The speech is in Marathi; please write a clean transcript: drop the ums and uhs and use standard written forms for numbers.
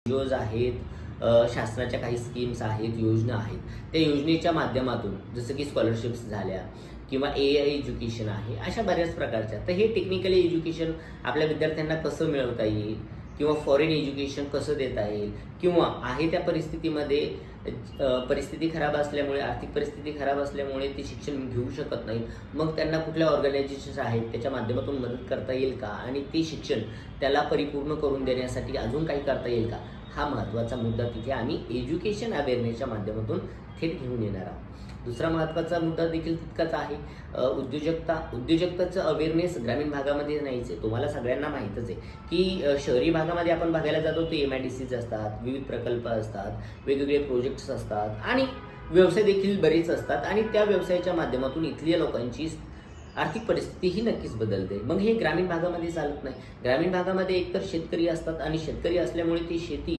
NGOज आहेत, शासनाच्या काही स्कीम्स आहेत, योजना आहेत. त्या योजनेच्या माध्यमातून जसं की स्कॉलरशिप्स झाल्या किंवा AI एज्युकेशन आहे, अशा बऱ्याच प्रकारच्या. तर हे टेक्निकली एज्युकेशन आपल्या विद्यार्थ्यांना कसं मिळवता येईल किंवा फॉरेन एज्युकेशन कसं देता येईल किंवा आहे त्या परिस्थितीमध्ये परिस्थिती खराब असल्यामुळे, आर्थिक परिस्थिती खराब असल्यामुळे ते शिक्षण घेऊ शकत नाहीत. मग त्यांना कुठल्या ऑर्गनायझेशन्स आहेत त्याच्या माध्यमातून मदत करता येईल का? आणि ते शिक्षण त्याला परिपूर्ण करून देण्यासाठी अजून काही करता येईल का? हा महत्त्वाचा मुद्दा तिथे आम्ही एज्युकेशन अवेअरनेसच्या माध्यमातून थेट घेऊन येणार आहोत. दुसरा महत्त्वाचा मुद्दा देखील तितकाच आहे, उद्योजकताचं अवेअरनेस ग्रामीण भागामध्ये नाहीच आहे. तुम्हाला सगळ्यांना माहीतच आहे की शहरी भागामध्ये आपण बघायला जातो ते MIDCs असतात, विविध प्रकल्प असतात, वेगवेगळे प्रोजेक्ट्स असतात आणि व्यवसाय देखील बरेच असतात आणि त्या व्यवसायाच्या माध्यमातून इथल्या लोकांची आर्थिक परिस्थिती ही नक्कीच बदलते. मग हे ग्रामीण भागामध्ये चालत नाही. ग्रामीण भागामध्ये एकतर शेतकरी असतात आणि शेतकरी असल्यामुळे ती शेती